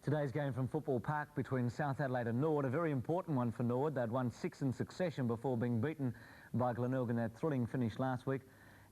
Today's game from Football Park between South Adelaide and Norwood, a very important one for Norwood. They'd won 6 in succession before being beaten by Glenelg in that thrilling finish last week.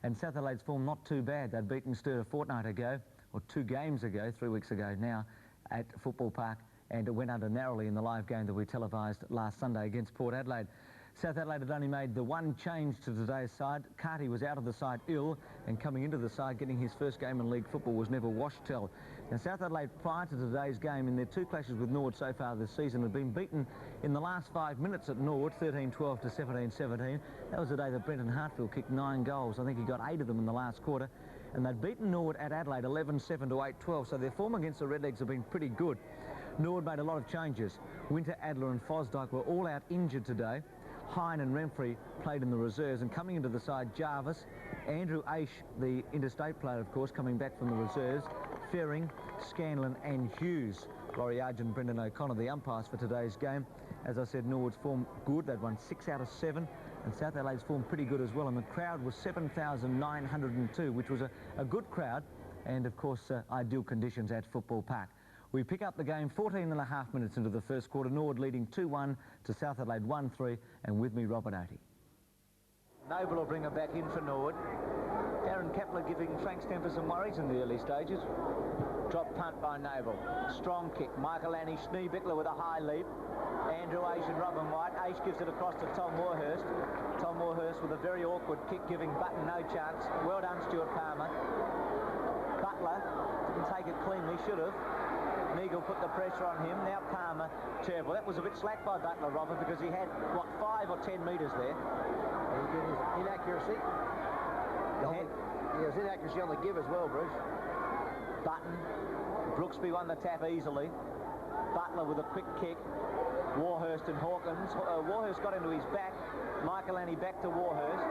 And South Adelaide's form not too bad. They'd beaten Sturt a fortnight ago, or 2 games ago, 3 weeks ago now, at Football Park, and it went under narrowly in the live game that we televised last Sunday against Port Adelaide. South Adelaide had only made the one change to today's side. Carty was out of the side ill, and coming into the side, getting his first game in league football, was Neville Washtel. And South Adelaide, prior to today's game, in their 2 clashes with Norwood so far this season, had been beaten in the last 5 minutes at Norwood, 13-12 to 17-17. That was the day that Brenton Hartfield kicked 9 goals. I think he got 8 of them in the last quarter. And they'd beaten Norwood at Adelaide 11-7 to 8-12, so their form against the Redlegs have been pretty good. Norwood made a lot of changes. Winter, Adler and Fosdyke were all out injured today. Hine and Renfrey played in the reserves, and coming into the side, Jarvis, Andrew Aish, the interstate player, of course, coming back from the reserves, Ferring, Scanlon and Hughes. Laurie Argent and Brendan O'Connor, the umpires for today's game. As I said, Norwood's form good. They'd won 6 out of 7, and South Adelaide's form pretty good as well. And the crowd was 7,902, which was a good crowd, and of course, ideal conditions at Football Park. We pick up the game 14.5 minutes into the first quarter. Norwood leading 2-1 to South Adelaide 1-3, and with me, Robert Oatey. Noble will bring her back in for Norwood. Darren Kepler giving Frank Stemper some worries in the early stages. Drop punt by Noble. Strong kick. Michael Annie, Schneebickler with a high leap. Andrew Aish and Robin White. Aish gives it across to Tom Moorhurst. Tom Moorhurst with a very awkward kick, giving Button no chance. Well done, Stuart Palmer. Butler didn't take it cleanly, should have. Neagle put the pressure on him. Now Palmer, terrible. That was a bit slack by Butler, Robert, because he had, what, 5 or 10 metres there. He did his inaccuracy. He was inaccuracy on the give as well, Bruce. Button. Brooksby won the tap easily. Butler with a quick kick. Warhurst and Hawkins. Warhurst got into his back. Michael Annie back to Warhurst.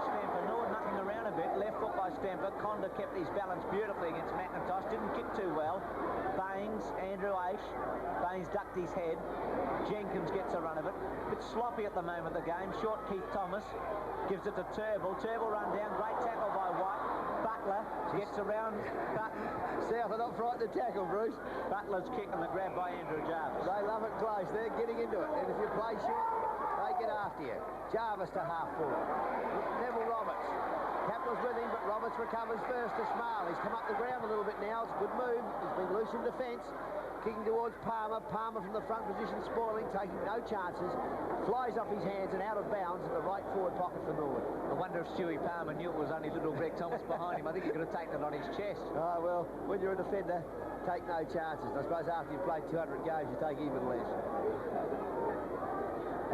Stamper, Norwood mucking around a bit. Left foot by Stamper. Conda kept his balance beautifully against McIntosh. Didn't kick too well. Baines, Andrew Aish. Baines ducked his head. Jenkins gets a run of it. Bit sloppy at the moment, the game. Short Keith Thomas gives it to Turnbull. Turnbull run down. Great tackle by White. Butler gets around Button. South are not frightened to tackle, Bruce. Butler's kick and the grab by Andrew Jarvis. They love it close. They're getting into it. And if you play short, they get after you. Jarvis to half forward. Neville Roberts. Kapler's with him, but Roberts recovers first to Smale. He's come up the ground a little bit now. It's a good move. He's been loose in defence. Kicking towards Palmer. Palmer from the front position, spoiling, taking no chances. Flies off his hands and out of bounds in the right forward pocket for Norwood. I wonder if Stewie Palmer knew it was only little Greg Thomas behind him. I think he could have taken it on his chest. Oh, well, when you're a defender, take no chances. I suppose after you've played 200 games, you take even less.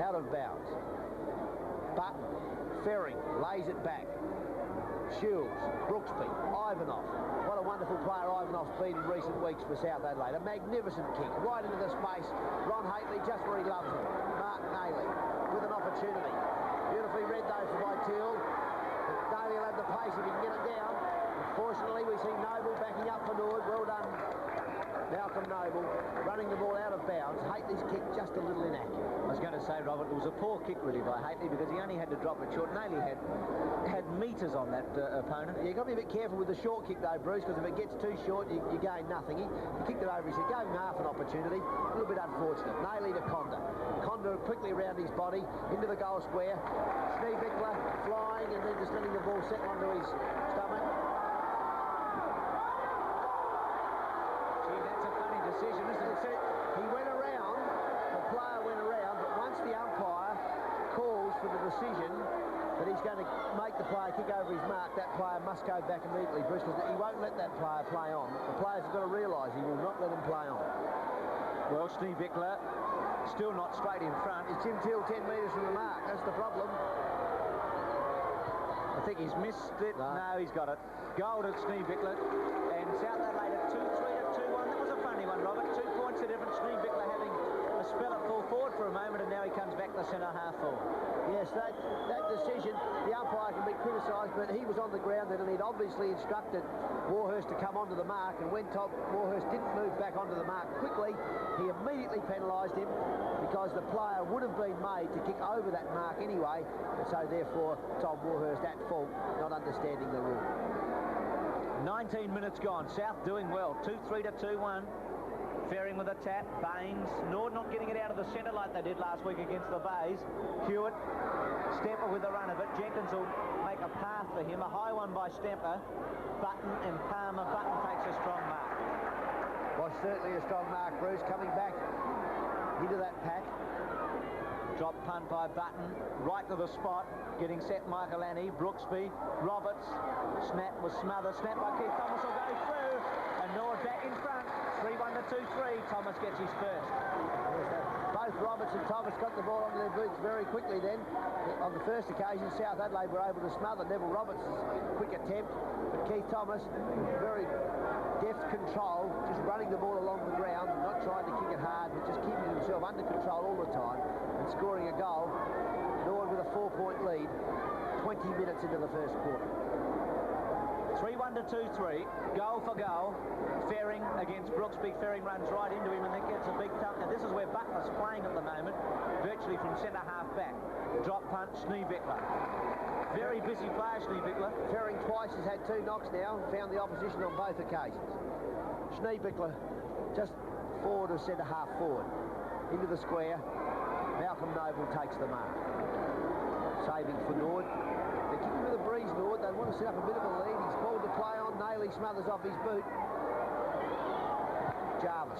Out of bounds. Button, Ferring, lays it back. Shields, Brooksby, Ivanov. What a wonderful player Ivanov's been in recent weeks for South Adelaide. A magnificent kick, right into the space. Ron Haitley, just where he loves it. Mark Nayley with an opportunity. Beautifully read though by Teal. Nayley will have the pace if he can get it down. Unfortunately, we see Noble backing up for Norwood. Well done, Malcolm Noble, running the ball out of bounds. Haitley's kick just a little inaccurate. I was going to say, Robert, it was a poor kick really by Haitley because he only had to drop it short. Nayley had metres on that opponent. Yeah, you've got to be a bit careful with the short kick though, Bruce, because if it gets too short, you gain nothing. He kicked it over, he said, gave him half an opportunity. A little bit unfortunate. Nayley to Conda. Conda quickly around his body, into the goal square. Schneebickler flying and then just letting the ball settle onto his stomach. Gee, that's a funny decision, isn't it? He went around, the player went around, but once the umpire calls for the decision that he's going to make the player kick over his mark, that player must go back immediately, Bruce, because he won't let that player play on. The players have got to realise he will not let him play on. Well, Schneebickler still not straight in front. It's Tim Teal 10 metres from the mark, that's the problem. I think he's missed it. No, he's got it. Goal to Schneebickler, and South Adelaide at 2-3 to 2-1. That was a funny one, Robert. 2 points the difference. Schneebickler having a spell at full forward for a moment, and now he comes back to centre half forward. Yes, that decision, the umpire can be criticised, but he was on the ground then, and he'd obviously instructed Warhurst to come onto the mark, and when Warhurst didn't move back onto the mark quickly, he immediately penalised him because the player would have been made to kick over that mark anyway, and so therefore Tom Warhurst at fault, not understanding the rule. 19 minutes gone. South doing well. 2-3 to 2-1. Fairing with a tap. Baines. Norwood not getting it out of the centre like they did last week against the Bays. Hewitt. Stemper with the run of it. Jenkins will make a path for him. A high one by Stemper. Button and Palmer. Button takes a strong mark. Was certainly a strong mark, Bruce, coming back into that pack. Drop punt by Button, right to the spot, getting set Michael Annie, Brooksby, Roberts, snap was smothered, snap by Keith Thomas will go through, and Norwood back in front, 3-1 to 2-3, Thomas gets his first. Both Roberts and Thomas got the ball onto their boots very quickly then. On the first occasion, South Adelaide were able to smother Neville Roberts' quick attempt, but Keith Thomas, very deft control, just running the ball along the ground, not trying to kick it hard, but just keeping himself under control all the time and scoring a goal. Norwood with a 4-point lead, 20 minutes into the first quarter. 3-1 to 2-3, goal for goal. Fairing against Brooksby. Fairing runs right into him and then gets a big thump. Now this is where Butler's playing at the moment, virtually from centre half back. Drop punt, Schneebickler. Very busy player, Schneebickler. Fairing twice has had 2 knocks now, found the opposition on both occasions. Schneebickler just forward of centre half forward. Into the square. Malcolm Noble takes the mark. Saving for Norwood. They're kicking with a breeze, Norwood. They want to set up a bit of a lead. He's called to play on. Nailey smothers off his boot. Jarvis.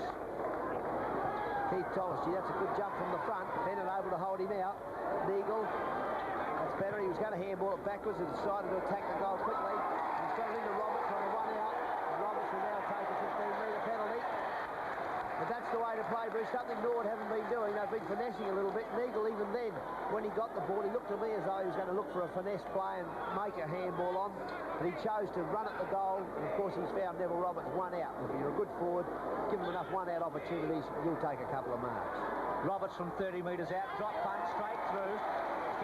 Keith Thomas. Gee, that's a good jump from the front. Bennett able to hold him out. Neagle. That's better. He was going to handball it backwards and decided to attack the goal quickly. He's got it into Roberts on a 1 out. Roberts will now take a 15-metre penalty. But that's the way to play, Bruce. Something Norwood haven't been doing. They've been finessing a little bit. Neagle, even then, when he got the ball, he looked to me as though he was going to look for a finesse play and make a handball on. But he chose to run at the goal. And of course, he's found Neville Roberts 1 out. If you're a good forward, give him enough 1-out opportunities, you'll take a couple of marks. Roberts from 30 metres out, drop punt straight through.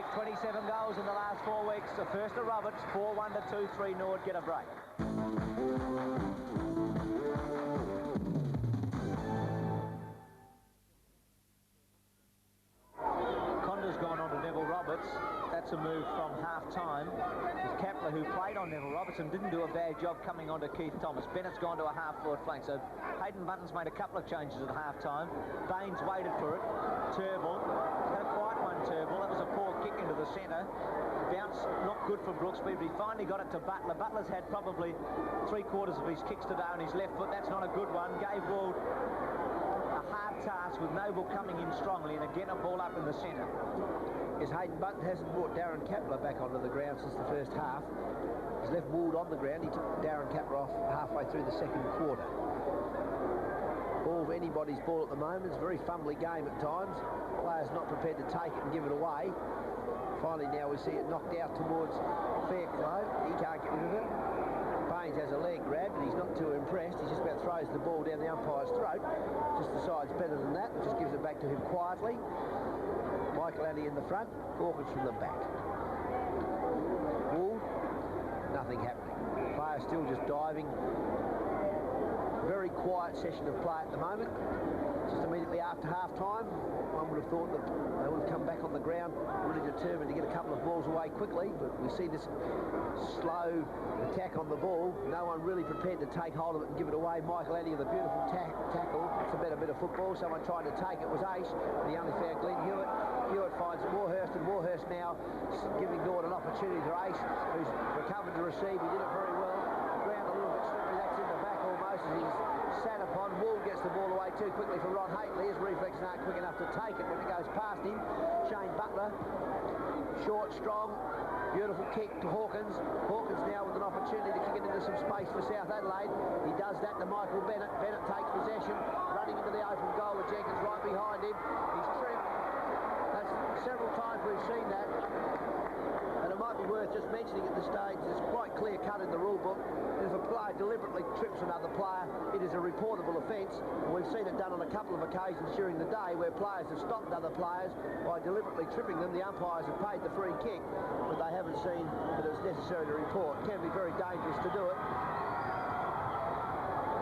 Kicked 27 goals in the last 4 weeks. The first to Roberts, 4-1 to 2-3. Norwood get a break. That's a move from half-time. It's Kapler who played on Neville Roberts and didn't do a bad job coming onto Keith Thomas. Bennett's gone to a half-forward flank, so Hayden Button's made a couple of changes at half-time. Baines waited for it. Turnbull, had a quiet one, Turnbull. That was a poor kick into the centre. Bounce not good for Brooksby, but he finally got it to Butler. Butler's had probably 3/4 of his kicks today on his left foot. That's not a good one. Gave Wald a hard task with Noble coming in strongly, and again a ball up in the centre. Yes, Hayden Button hasn't brought Darren Kapler back onto the ground since the first half. He's left Wald on the ground. He took Darren Kapler off halfway through the second quarter. Ball of anybody's ball at the moment. It's a very fumbly game at times. Players not prepared to take it and give it away. Finally now we see it knocked out towards Fairclough. He can't get rid of it. Baines has a leg grab, but he's not too impressed. He just about throws the ball down the umpire's throat. Just decides better than that and just gives it back to him quietly. Michael Annie in the front, Hawkins from the back. Wall, nothing happening. Player still just diving. Very quiet session of play at the moment. Just immediately after half-time, one would have thought that they would have come back on the ground really determined to get a couple of balls away quickly, but we see this slow attack on the ball. No one really prepared to take hold of it and give it away. Michael Annie with a beautiful tackle. It's a better bit of football. Someone tried to take it, was Ace, and he only found Glenn Hewitt. Hewitt finds Warhurst, and Warhurst now giving Norwood an opportunity to Ace, who's recovered to receive. He did it very well. The ground a little bit slippery. That's in the back almost, and he's sat upon. Wall gets the ball away too quickly for Ron Haitley. His reflexes aren't quick enough to take it, but it goes past him. Shane Butler, short, strong, beautiful kick to Hawkins. Hawkins now with an opportunity to kick it into some space for South Adelaide. He does that to Michael Bennett. Bennett takes possession, running into the open goal with Jenkins right behind him. He's tripped. That's several times we've seen that. And it might be worth just mentioning at this stage, it's quite clear cut in the rule book. If a player deliberately trips another player, it is a reportable offence. And we've seen it done on a couple of occasions during the day where players have stopped other players by deliberately tripping them. The umpires have paid the free kick, but they haven't seen that it's necessary to report. It can be very dangerous to do it.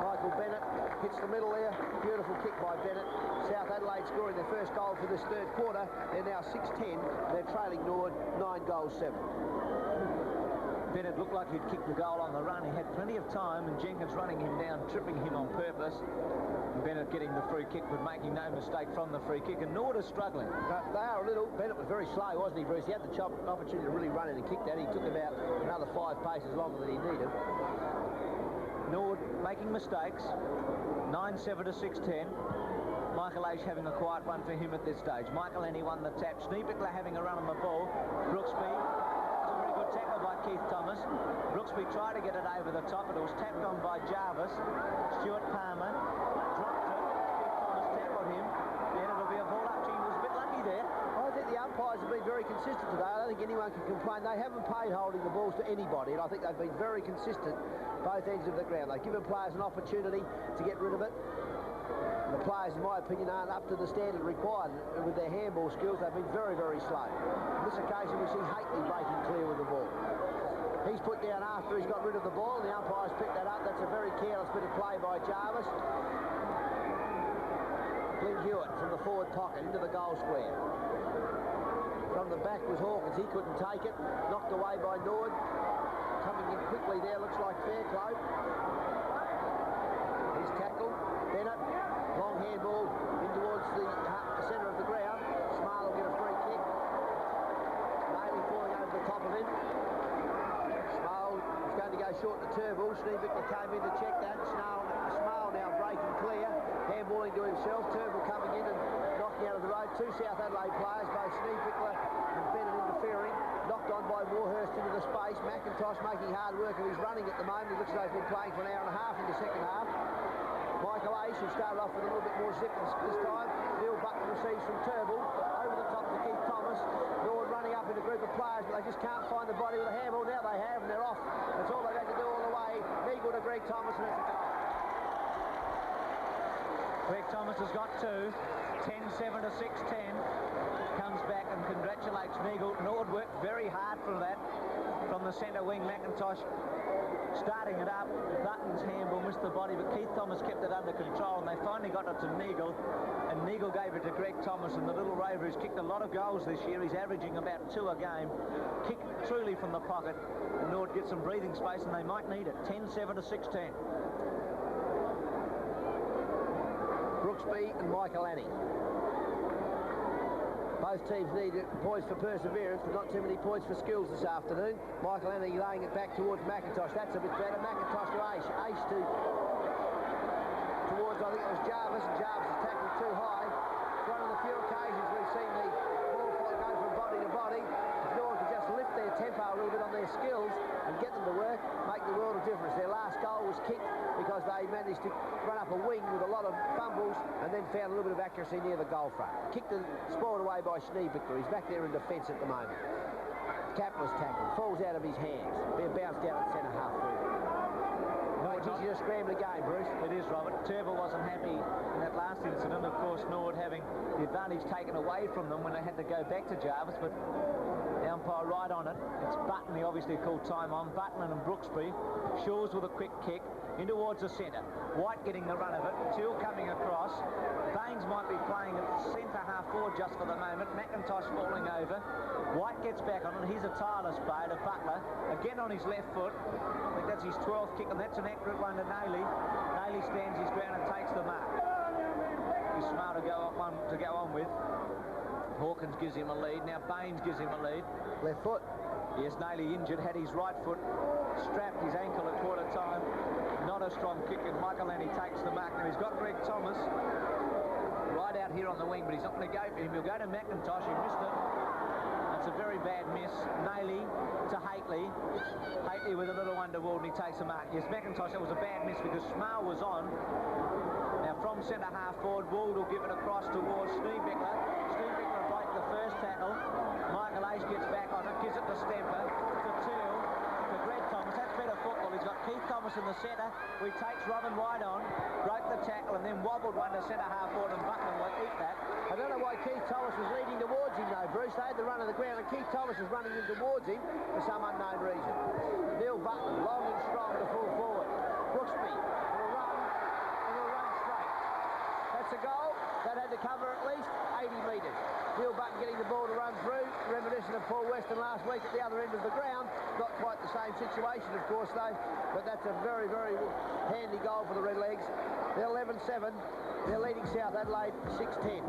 Michael Bennett hits the middle there. Beautiful kick by Bennett. South Adelaide scoring their first goal for this third quarter. They're now 6-10. They're trailing Norwood 9-7. Bennett looked like he'd kicked the goal on the run. He had plenty of time, and Jenkins running him down, tripping him on purpose. And Bennett getting the free kick, but making no mistake from the free kick. And Norwood is struggling. They are a little. Bennett was very slow, wasn't he, Bruce? He had the opportunity to really run in and kick that. He took about another 5 paces longer than he needed. Norwood making mistakes. 9-7 to 6-10. Michael Aish having a quiet one for him at this stage. Michael Ennie won the tap. Schneebickler having a run on the ball. Brooksby. It's a very good tackle by Keith Thomas. Brooksby tried to get it over the top, but it was tapped on by Jarvis. Stuart Palmer dropped it. Keith Thomas tackled him. Then it'll be a ball up. He was a bit lucky there. I think the umpires have been very consistent today. I don't think anyone can complain. They haven't paid holding the balls to anybody, and I think they've been very consistent both ends of the ground. They've given players an opportunity to get rid of it. The players, in my opinion, aren't up to the standard required with their handball skills. They've been very, very slow. On this occasion, we see Haitley breaking clear with the ball. He's put down after he's got rid of the ball, and the umpires picked that up. That's a very careless bit of play by Jarvis. Glyn Hewitt from the forward pocket into the goal square. From the back was Hawkins. He couldn't take it. Knocked away by Norwood. Coming in quickly there, looks like Fairclough. He's tackled. Bennett. Long handball in towards the centre of the ground. Smart will get a free kick. Bailey falling over the top of him. Smart is going to go short to Turnbull. Schneebickler came in to check that. Smart now breaking clear. Handballing to himself. Turnbull coming in and knocking out of the road. 2 South Adelaide players, both Schneebickler and Bennett interfering. Knocked on by Warhurst into the space. McIntosh making hard work of his running at the moment. It looks like he's been playing for an hour and a half in the second half. Michael Aish, who started off with a little bit more zip this time. Neil Button receives from Turnbull. Over the top to Keith Thomas. Norwood running up in a group of players, but they just can't find the body with a handball. Now they have, and they're off. That's all they've had to do all the way. Eagle to Greg Thomas, and that's a goal. Greg Thomas has got 2. 10-7 to 6-10. Comes back and congratulates Meagle. Norwood worked very hard for that from the centre wing. McIntosh starting it up. Button's handball missed the body, but Keith Thomas kept it under control, and they finally got it to Neagle, and Neagle gave it to Greg Thomas, and the little Rover has kicked a lot of goals this year. He's averaging about 2 a game. Kick truly from the pocket, and Norwood gets some breathing space, and they might need it. 10-7 to 6-10. Brooksby and Michael Annie. Both teams need points for perseverance, but not too many points for skills this afternoon. Michael Annie laying it back towards McIntosh. That's a bit better. McIntosh to Aish. Aish towards, I think it was Jarvis, and Jarvis is tackled too high. It's one of the few occasions we've seen the ball flight go from body to body. If Norwood could just lift their tempo a little bit on their skills and get them to work, make the world of difference. Their last goal was kicked because they managed to run up a wing with a lot of fumbles and then found a little bit of accuracy near the goal front. Kicked and spoiled away by Schneebickler. He's back there in defence at the moment. Kapler's tackled. Falls out of his hands. Being bounced out at centre half forward. Not easy to scramble again, Bruce. It is, Robert. Turnbull wasn't happy in that last incident. Of course, Norwood having the advantage taken away from them when they had to go back to Jarvis, but the umpire right on it. It's Button, he obviously called time on. Button and Brooksby. Shaw's with a quick kick in towards the centre. White getting the run of it. Teal coming across. Baines might be playing at centre half forward just for the moment. McIntosh falling over. White gets back on it. Here's a tireless play to Butler. Again on his left foot. I think that's his 12th kick, and that's an accurate one to Nailey. Nailey stands his ground and takes the mark. He's smart to go on with. Hawkins gives him a lead. Now Baines gives him a lead. Left foot. Yes, Nailey injured, had his right foot strapped his ankle at quarter time. Not a strong kick, and Michael Annie takes the mark. Now he's got Greg Thomas right out here on the wing, but he's not going to go for him. He'll go to McIntosh. He missed it. That's a very bad miss. Nailey to Haitley. Haitley with a little one to Ward, and he takes the mark. Yes, McIntosh, that was a bad miss because Smale was on. Now from centre half forward, Ward will give it across towards Schneebickler. Schneebickler break the first tackle. Michael Aish gets back on it, gives it to Stemper, to Teal, to Greg Thomas. That's better football. He's got Keith Thomas in the centre, who he takes Robin White on, broke the tackle, and then wobbled one to centre half forward, and Button will eat that. I don't know why Keith Thomas was leading towards him though, Bruce. They had the run of the ground, and Keith Thomas was running in towards him for some unknown reason. Neil Button, long and strong to full forward. Brooksby will run, and will run straight. That's a goal. That had to cover at least 80 metres. Neil Button getting the ball to run through, reminiscent of Paul Weston last week at the other end of the ground. got quite the same situation, of course, though. But that's a very, very handy goal for the Redlegs. They're 11-7. They're leading South Adelaide 6-10.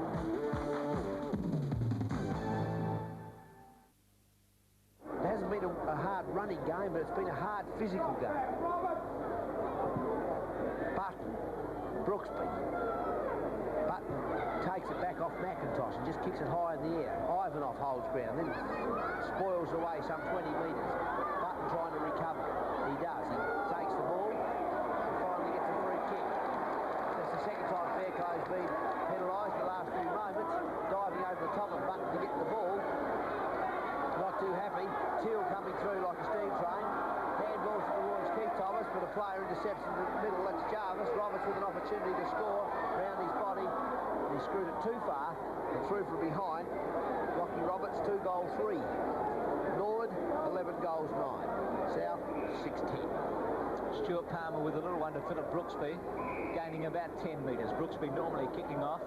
It hasn't been a hard running game, but it's been a hard physical game. Button, Brooksby. Button takes it back off McIntosh and just kicks it high in the air. Ivanov holds ground, then spoils away some 20 metres. Button trying to recover. He does. He takes the ball and finally gets a free kick. That's the second time Fairclough's been penalised the last few moments. Diving over the top of Button to get the ball. Not too happy. Teal coming through like a steam train. Handballs towards Keith Thomas, but a player intercepts in the middle. That's Jarvis. Roberts with an opportunity to score around his body. He screwed it too far and through from behind. Rocky Roberts, 2 goals 3. Norwood, 11 goals 9. South, 6-10. Stuart Palmer with a little one to Philip Brooksby, gaining about 10 metres. Brooksby normally kicking off.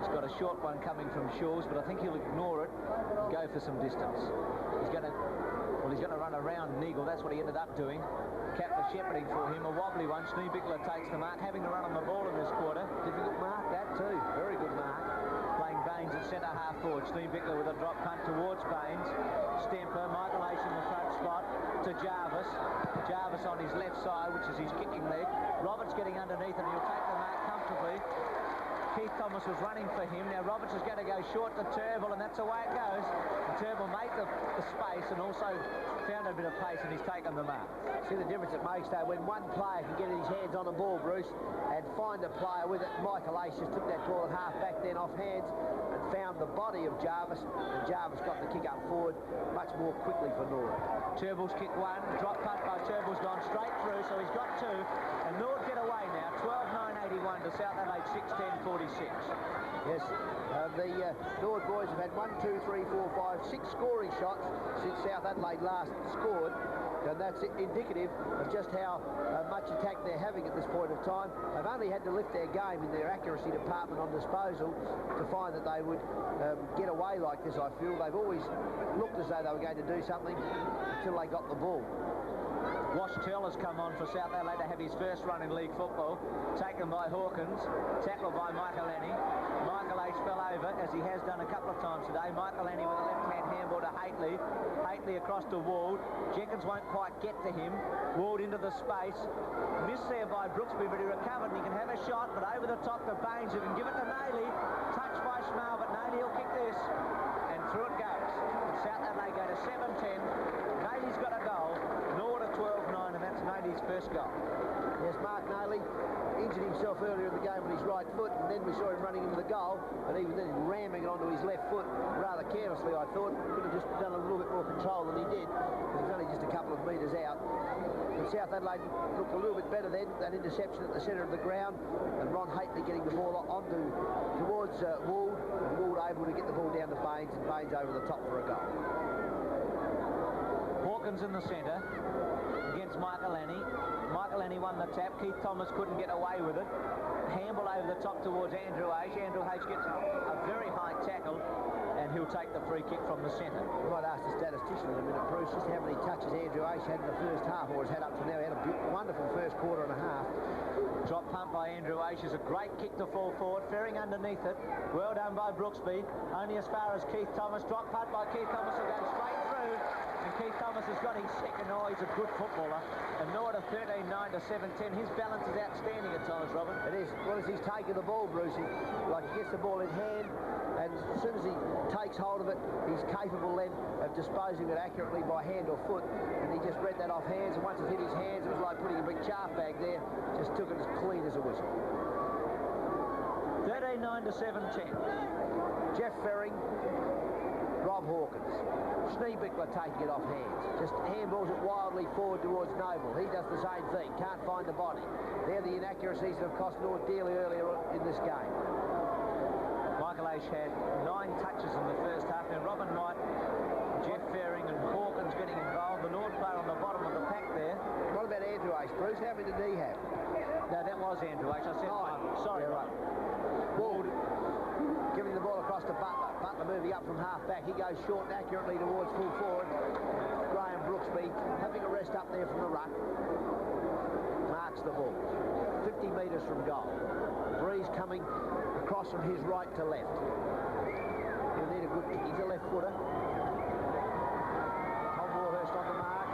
He's got a short one coming from Shaw's, but I think he'll ignore it and go for some distance. He's going to run around Neagle. That's what he ended up doing. Kapler shepherding for him. A wobbly one. Schneebichler takes the mark, having to run on the ball in this quarter. Difficult mark, that too. Very good mark. Playing Baines at centre half forward. Schneebichler with a drop punt towards Baines. Stemper, Michael Ace in the front spot to Jarvis. Jarvis on his left side, which is his kicking leg. Roberts getting underneath and he'll take the mark comfortably. Keith Thomas was running for him. Now Roberts is going to go short to Turnbull, and that's the way it goes. And Turnbull made the space and also found a bit of pace, and he's taken the mark. See the difference it makes, though, when one player can get his hands on the ball, Bruce, and find a player with it. Michael Ace just took that ball at half back then off hands and found the body of Jarvis, and Jarvis got the kick up forward much more quickly for Norwood. Turnbull's kick one, drop punt by Turnbull's gone straight through, so he's got 2, and Norwood get away now. 12-9-81 to South Adelaide 6-10-46. Yes, the Norwood boys have had 1, 2, 3, 4, 5, 6 scoring shots since South Adelaide last scored, and that's indicative of just how much attack they're having at this point of time. They've only had to lift their game in their accuracy department on disposal to find that they would get away like this, I feel. They've always looked as though they were going to do something until they got the ball. Wash Tell has come on for South Adelaide to have his first run in league football. Taken by Hawkins, tackled by Michael Annie. Michael Ace fell over, as he has done a couple of times today. Michael Annie with a left-hand handball to Haitley. Haitley across to Ward. Jenkins won't quite get to him. Ward into the space. Missed there by Brooksby, but he recovered and he can have a shot, but over the top to Baines, who can give it to Nailey. Touched by Schmal, but Nailey will kick this. And through it goes. And South Adelaide go to 7-10. Nailey's got a goal. Norwood at 12-9, and that's Nailey's first goal. Yes, Mark Nailey injured himself earlier in the game with his right foot, and then we saw him running into the goal, and even then ramming it onto his left foot rather carelessly, I thought. Could have just done a little bit more control than he did, because he was only just a couple of metres out. But South Adelaide looked a little bit better then. That interception at the centre of the ground, and Ron Haitley getting the ball towards Wood, and Wood able to get the ball down to Baines, and Baines over the top for a goal. Hawkins in the centre against Michael Annie. Michael Annie won the tap. Keith Thomas couldn't get away with it. Handball over the top towards Andrew H. Andrew H gets a very high tackle, and he'll take the free kick from the centre. We might ask the statistician in a minute, Bruce, just how many touches Andrew H had in the first half, or has had up to now. He had a wonderful first quarter and a half. Drop pump by Andrew H is a great kick to fall forward, ferrying underneath it. Well done by Brooksby. Only as far as Keith Thomas. Drop punt by Keith Thomas will go straight through. And Keith Thomas has got his second. Oh, he's a good footballer. And Norwood at 13-9 to 7-10. His balance is outstanding at times, Robin. It is. Well, as he's taken the ball, Bruce, he gets the ball in hand, and as soon as he takes hold of it, he's capable then of disposing it accurately by hand or foot. And he just read that off hands, and once it hit his hands, it was like putting a big chaff bag there. Just took it as clean as a whistle. 13-9 to 7-10. Jeff Ferring, Rob Hawkins. Schneebichler taking it off hands. Just handballs it wildly forward towards Noble. He does the same thing. Can't find the body. They're the inaccuracies that have cost Norwood dearly earlier in this game. Michael Ash had 9 touches in the first half. Now Robin Knight, Jeff Ferring and Hawkins getting involved. The Norwood player on the bottom of the pack there. What about Andrew Ace, Bruce? How many did he have? No, that was Andrew Ace. I said 9. Sorry, yeah, right. Ward giving the ball across to Butler. Butler moving up from half back. He goes short and accurately towards full forward. Graham Brooksby, having a rest up there from the ruck, marks the ball. 50 metres from goal. Breeze coming across from his right to left. He'll need a good kick. He's a left footer. Tom Warhurst on the mark.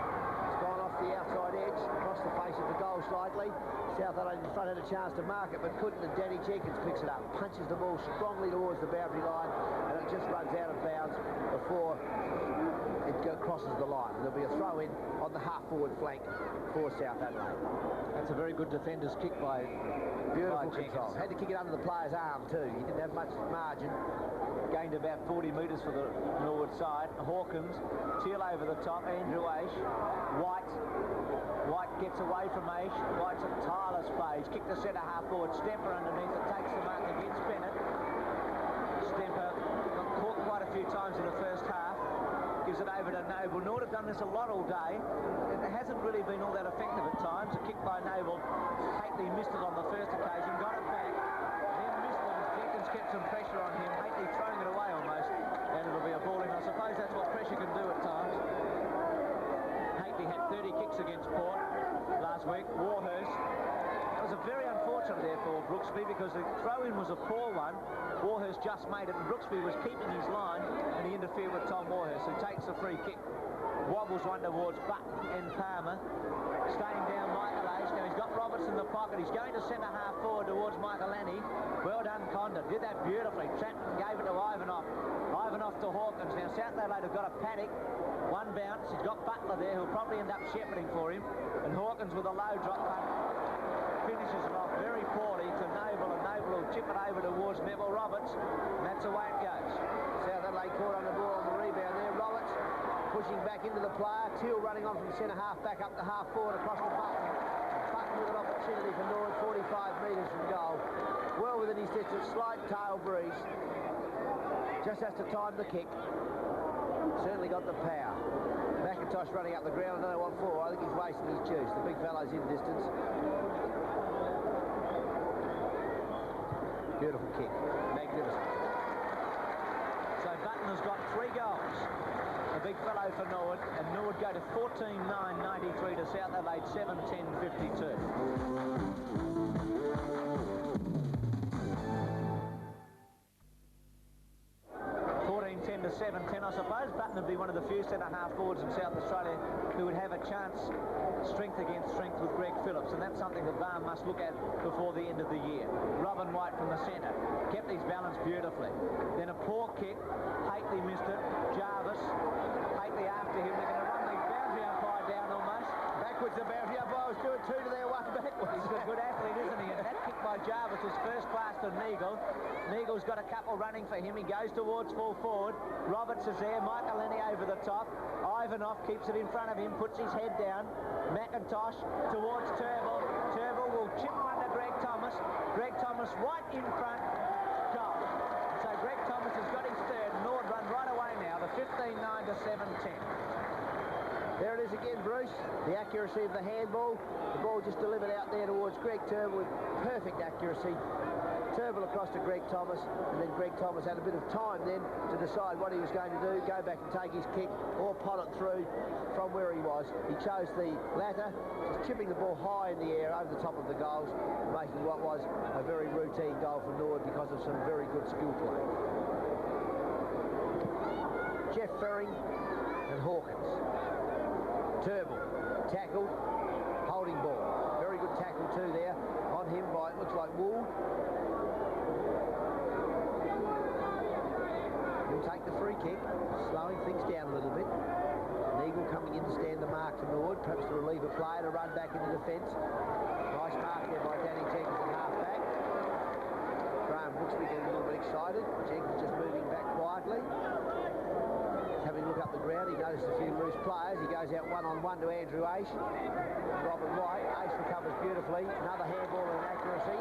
It's gone off the outside edge, across the face of the goal slightly. South Adelaide in front had a chance to mark it, but couldn't, and Danny Jenkins picks it up, punches the ball strongly towards the boundary line, and it just runs out of bounds before it crosses the line. There'll be a throw in on the half-forward flank for South Adelaide. That's a very good defender's kick by Beautiful Jenkins. control. Had to kick it under the player's arm too. He didn't have much margin. Gained about 40 metres for the Norwood side. Hawkins, Teal over the top, Andrew Aish, White gets away from Aish. White's a tireless page. Kick the centre half forward. Stemper underneath it. Takes the mark against Bennett. Stemper got caught quite a few times in the first half. Gives it over to Noble. Norwood have done this a lot all day. It hasn't really been all that effective at times. A kick by Noble. Hately missed it on the first occasion. Got it back. Then missed it as Jenkins kept some pressure on him. Hately throwing it away almost. And it'll be a ball in. I suppose that's what pressure can do at times. Hately had 30 kicks against Port last week. Warhurst. It was a very unfortunate there for Brooksby because the throw-in was a poor one. Warhurst just made it, and Brooksby was keeping his line, and he interfered with Tom Warhurst, who takes the free kick. Wobbles one towards Button and Palmer. Staying down Michael Aish. Now he's got Roberts in the pocket. He's going to centre half forward towards Michael Lanny. Well done, Condon. Did that beautifully. Trenton gave it to Ivanoff. Ivanoff to Hawkins. Now South Adelaide have got a paddock. One bounce. He's got Butler there, who'll probably end up shepherding for him. And Hawkins with a low drop punt finishes it off very poorly to Noble, and Noble will chip it over towards Neville Roberts, and that's the way it goes. South Adelaide caught on the ball on the rebound there. Roberts pushing back into the player. Teal running on from centre half back up to half forward across the Button. Button with an opportunity for Norwood, 45 metres from goal. Well within his distance, slight tail breeze. Just has to time the kick. Certainly got the power. McIntosh running up the ground. I don't know what for. I think he's wasting his juice. The big fellow's in distance. Beautiful kick. Magnificent. So Button has got 3 goals. The big fellow for Norwood, and Norwood go to 14-9-93 to South Adelaide 7-10-52. 14-10 to 7-10. I suppose Button would be one of the few centre-half forwards in South Australia who would have a chance strength against strength with Greg Phillips, and that's something that Barn must look at before the end of the year. Robin White from the centre kept his balance beautifully. Then a poor kick. Hately missed it. Jarvis. Hately after him. They're going to run the boundary umpire down almost. Backwards the boundary umpire was doing 2 to their 1 backwards. He's a good athlete, isn't he? And that kick by Jarvis was first class to Neagle. Neagle's got a couple running for him. He goes towards full forward. Roberts is there. Michael Lenny over the top. Ivanoff keeps it in front of him, puts his head down. McIntosh towards Turnbull. Turnbull will chip under Greg Thomas. Greg Thomas right in front. Goal. So Greg Thomas has got his third. Norwood run right away now. The 15-9 to 7-10. There it is again, Bruce. The accuracy of the handball. The ball just delivered out there towards Greg Turnbull with perfect accuracy. Turnbull across to Greg Thomas, and then Greg Thomas had a bit of time then to decide what he was going to do, go back and take his kick or pot it through from where he was. He chose the latter, just chipping the ball high in the air over the top of the goals, making what was a very routine goal for Norwood because of some very good skill play. Jeff Ferring and Hawkins. Turnbull, tackled, holding ball. Very good tackle too there on him by, it looks like Wool. He'll take the free kick, slowing things down a little bit. Neagle coming in to stand the mark for Norwood, perhaps to relieve a player to run back into defence. Nice mark there by Danny Jenkins at half-back. Graham Brooksby getting a little bit excited. Jenkins just moving back quietly. Having a look up the ground, he noticed a few loose players. He goes out one-on-one to Andrew Aish. Robert White. Aish recovers beautifully. Another handball and accuracy.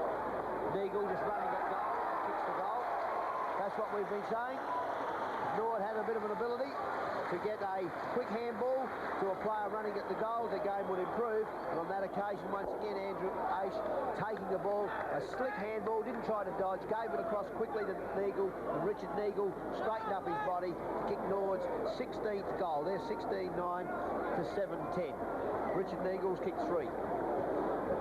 Neagle just running at goal. Kicks the goal. That's what we've been saying. Norwood have a bit of an ability. to get a quick handball to a player running at the goal, the game would improve. And on that occasion, once again, Andrew Aish taking the ball, a slick handball, didn't try to dodge, gave it across quickly to Neagle, and Richard Neagle straightened up his body to kick Norwood's 16th goal. They're 16-9 to 7-10. Richard Neagle's kicked 3.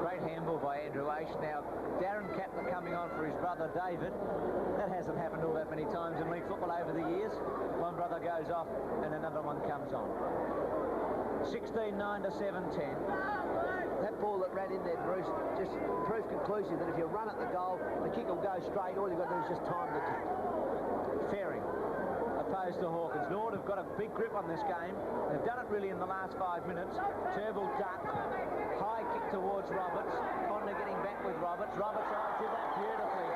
Great handball by Andrew Aish. Now, Darren Kapler coming on for his brother David. That hasn't happened all that many times in league football over the years. One brother goes off and another one comes on. 16-9 to 7-10. That ball that ran in there, Bruce, just proved conclusive that if you run at the goal, the kick will go straight. All you've got to do is just time the kick. Fairing opposed to Hawkins. Norwood have got a big grip on this game. They've done it really in the last 5 minutes. Turnbull ducked. High kick towards Roberts. Connor getting back with Roberts. Roberts did that beautifully.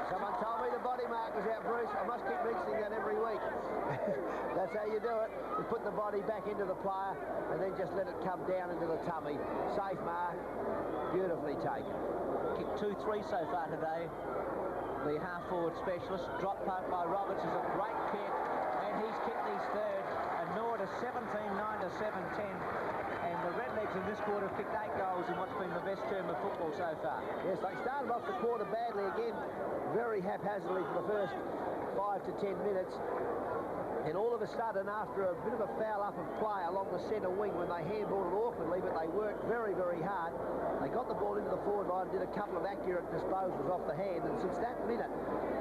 Someone told me the body mark was out, Bruce. I must keep mentioning that every week. That's how you do it. You put the body back into the player and then just let it come down into the tummy. Safe mark. Beautifully taken. Kicked 2-3 so far today. The half-forward specialist. Drop punt by Roberts is a great kick, and he's kicked his third. And Norwood is 17-9 to 7-10. And the Redlegs in this quarter have kicked 8 goals in what's been the best term of football so far. Yes, they started off the quarter badly again, very haphazardly for the first 5 to 10 minutes. And all of a sudden, after a bit of a foul-up of play along the centre wing when they handballed it awkwardly, but they worked very, very hard. They got the ball into the forward line and did a couple of accurate disposals off the hand. And since that minute,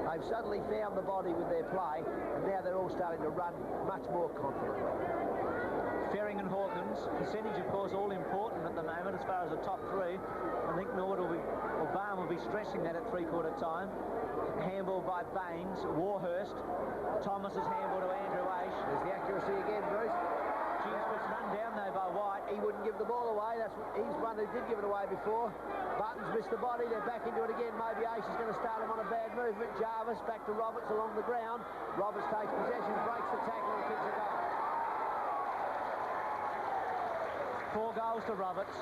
they've suddenly found the body with their play, and now they're all starting to run much more confidently. Fairing and Hawkins, percentage of course all important at the moment as far as the top 3. I think Norwood will be, or Barham will be stressing that at 3/4 time. Handball by Baines, Warhurst, Thomas's handball to Andrew Aish. There's the accuracy again, Bruce. It's run down though by White. He wouldn't give the ball away. He's one who did give it away before. Buttons missed the body. They're back into it again. Maybe Aish is going to start him on a bad movement. Jarvis back to Roberts along the ground. Roberts takes possession, breaks the tackle and kicks a goal. 4 goals to Roberts.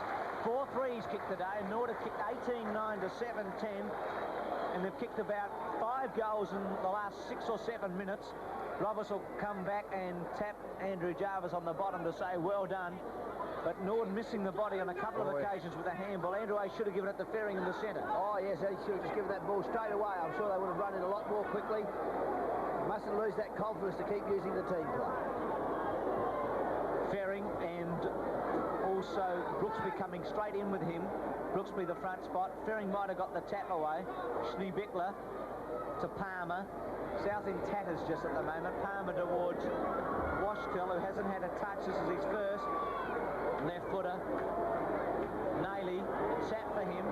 4 threes kicked today, and Norwood have kicked 18-9 to 7-10, and they've kicked about 5 goals in the last 6 or 7 minutes. Roberts will come back and tap Andrew Jarvis on the bottom to say well done, but Norwood missing the body on a couple of occasions with a handball. Andrew Aish should have given it to Fairing in the centre. Oh yes, he should have just given that ball straight away. I'm sure they would have run it a lot more quickly. Mustn't lose that confidence to keep using the team play. Fairing and also Brooksby coming straight in with him. Brooksby the front spot. Fairing might have got the tap away. Schneebickler to Palmer. South in tatters just at the moment. Palmer towards Washkill, who hasn't had a touch. This is his first. Left footer. Nailey, sat for him.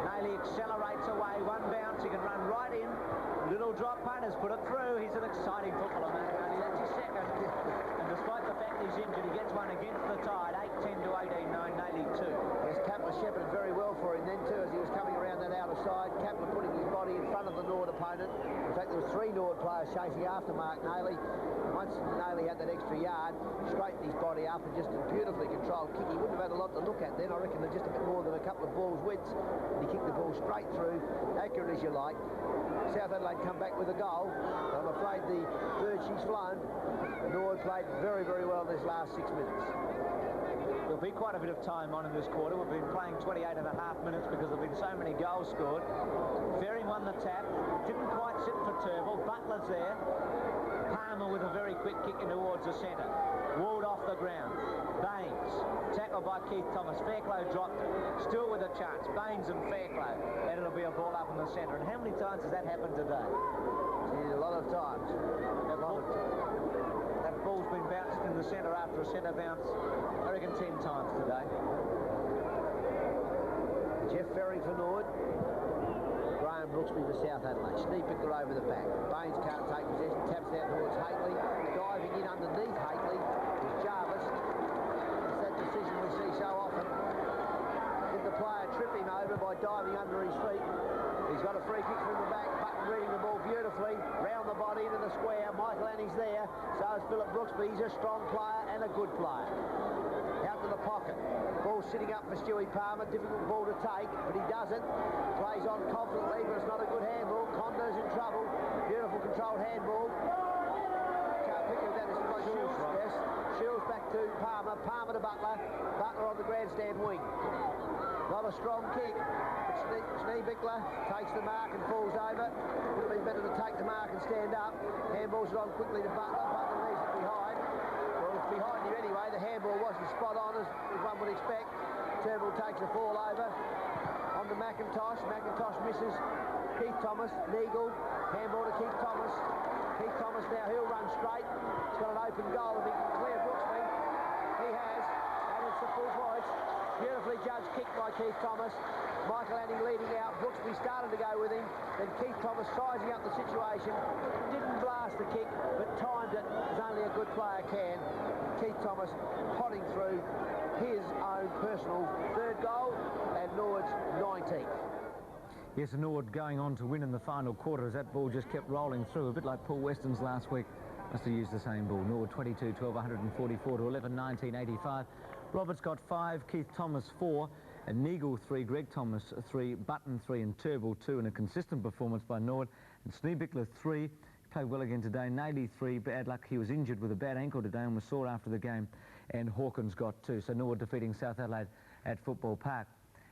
Nailey accelerates away. One bounce, he can run right in. Little drop punt has put it through. He's an exciting footballer, Mark. That's his second. And despite the fact he's injured, he gets one against the Tide. 8-10 to 18-9, Nailey 2. Yes, Kapler shepherded very well for him then too as he was coming around that outer side. Kapler putting his body in front of the Norwood opponent. In fact, there were 3 Norwood players chasing after Mark Nailey. Once Nailey had that extra yard, straightened his body up and just a beautifully controlled kick. He wouldn't have had a lot to look at then. I reckon they're just a bit more than a couple of balls widths. He kicked the ball straight through, accurate as you like. South Adelaide come back with a goal. I'm afraid the bird she's flown. Norwood played very, very well this last 6 minutes. There'll be quite a bit of time on in this quarter. We've been playing 28 and a half minutes because there have been so many goals scored. Fairing won the tap. Didn't quite sit for Turnbull. Butler's there. Palmer with a very quick kick in towards the centre. Walled off the ground. Baines. Tackled by Keith Thomas. Fairclough dropped it. Still with a chance. Baines and Fairclough. And it'll be a ball up in the centre. And how many times has that happened today? A lot of times. A lot of times. That ball's been bounced in the centre after a centre bounce, I reckon 10 times today. Jeff Fairing for Norwood. Graham Brooksby for South Adelaide. Schneebickler over the back. Baines can't take possession. Taps out towards Haitley. Diving in underneath Haitley is Jarvis. It's that decision we see so often. Did the player trip him over by diving under his feet? He's got a free kick from the back. Button reading the ball beautifully. Round the body into the square. Michael Anning's there. So is Philip Brooksby. He's a strong player and a good player. Out to the pocket. Ball sitting up for Stewie Palmer. Difficult ball to take, but he doesn't. Plays on confidently, but it's not a good handball. Condo's in trouble. Beautiful controlled handball. Can't pick a down. This is by Shields, yes. Shields back to Palmer. Palmer to Butler. Butler on the grandstand wing. Not a strong kick. Schneebichler takes the mark and falls over. Would have been better to take the mark and stand up. Handballs it on quickly to Butler. Butler leaves it behind. Well, it's behind you anyway. The handball wasn't spot on as one would expect. Turnbull takes a fall over. On to McIntosh. McIntosh misses Keith Thomas. Neagle. Handball to Keith Thomas. Keith Thomas now, he'll run straight. He's got an open goal. If he can clear Brooksby, he has. And it's a full voice. Beautifully judged kick by Keith Thomas. Michael Anning leading out. Brooksby started to go with him. Then Keith Thomas sizing up the situation. Didn't blast the kick, but timed it as only a good player can. Keith Thomas potting through his own personal third goal and Norwood's 19th. Yes, and Norwood going on to win in the final quarter as that ball just kept rolling through, a bit like Paul Weston's last week. Must have used the same ball. Norwood 22-12, 144 to 11, 1985. Roberts got 5, Keith Thomas 4, and Neagle 3, Greg Thomas 3, Button 3, and Turnbull 2, and a consistent performance by Norwood. And Schneebichler 3, played well again today. Naley 3, bad luck, he was injured with a bad ankle today and was sore after the game. And Hawkins got 2, so Norwood defeating South Adelaide at Football Park.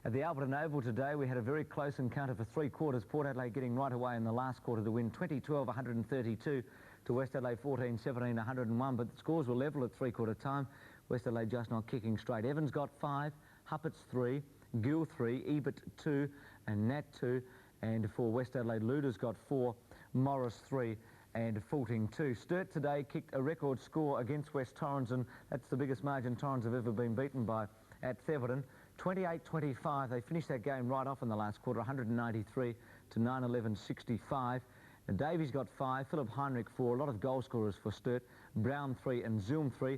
At the Alberton Oval today, we had a very close encounter for 3 quarters. Port Adelaide getting right away in the last quarter to win 20-12, 132 to West Adelaide 14-17, 101. But the scores were level at 3-quarter time. West Adelaide just not kicking straight. Evans got 5, Huppert's 3, Gill 3, Ebert 2, and Nat 2. And for West Adelaide, Luders got 4, Morris 3, and Fulting 2. Sturt today kicked a record score against West Torrens, and that's the biggest margin Torrens have ever been beaten by at Theverton. 28-25, they finished that game right off in the last quarter, 193 to 9-11-65. And Davies got 5, Philip Heinrich 4, a lot of goal scorers for Sturt, Brown 3 and Zoom 3.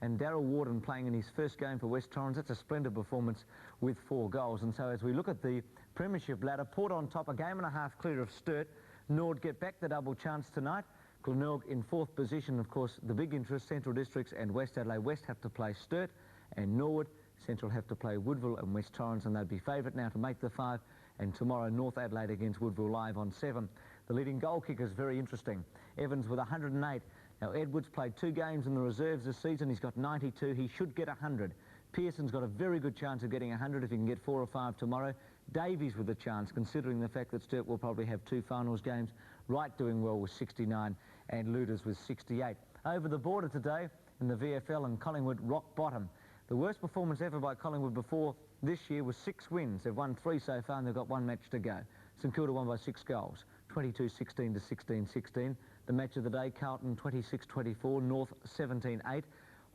And Darryl Warden playing in his first game for West Torrens. That's a splendid performance with 4 goals. And so as we look at the premiership ladder, Port on top, a game and a half clear of Sturt. Nord get back the double chance tonight. Glenelg in 4th position. Of course, the big interest, Central Districts and West Adelaide. West have to play Sturt and Norwood. Central have to play Woodville and West Torrens, and they'd be favourite now to make the 5. And tomorrow, North Adelaide against Woodville live on 7. The leading goal kicker is very interesting. Evans with 108. Now, Edwards played 2 games in the reserves this season. He's got 92. He should get 100. Pearson's got a very good chance of getting 100 if he can get 4 or 5 tomorrow. Davies with a chance, considering the fact that Sturt will probably have 2 finals games. Wright doing well with 69 and Luders with 68. Over the border today in the VFL, and Collingwood rock bottom. The worst performance ever by Collingwood before this year was 6 wins. They've won 3 so far and they've got 1 match to go. St Kilda won by 6 goals, 22-16 to 16-16. The match of the day, Carlton 26-24, North 17-8.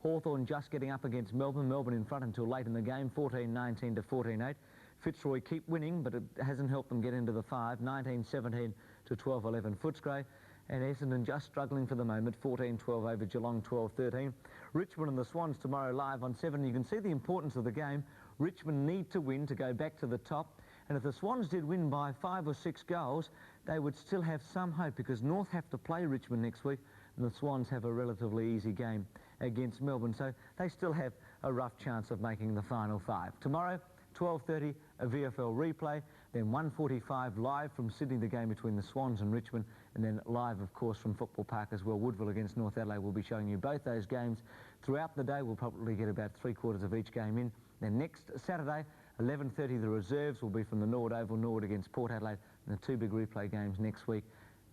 Hawthorn just getting up against Melbourne. Melbourne in front until late in the game, 14-19 to 14-8. Fitzroy keep winning, but it hasn't helped them get into the 5, 19-17 to 12-11. Footscray and Essendon just struggling for the moment, 14-12 over Geelong, 12-13. Richmond and the Swans tomorrow live on 7. You can see the importance of the game. Richmond need to win to go back to the top. And if the Swans did win by 5 or 6 goals, they would still have some hope, because North have to play Richmond next week and the Swans have a relatively easy game against Melbourne. So they still have a rough chance of making the final 5. Tomorrow, 12:30, a VFL replay, then 1:45 live from Sydney, the game between the Swans and Richmond, and then live, of course, from Football Park as well. Woodville against North Adelaide. We'll be showing you both those games throughout the day. We'll probably get about 3/4 of each game in. Then next Saturday, 11:30, the reserves will be from the Norwood Oval, Norwood against Port Adelaide, and the 2 big replay games next week.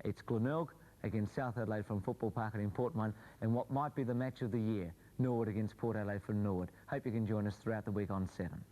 It's Glenelg against South Adelaide from Football Park, an important one, and what might be the match of the year, Norwood against Port Adelaide from Norwood. Hope you can join us throughout the week on 7.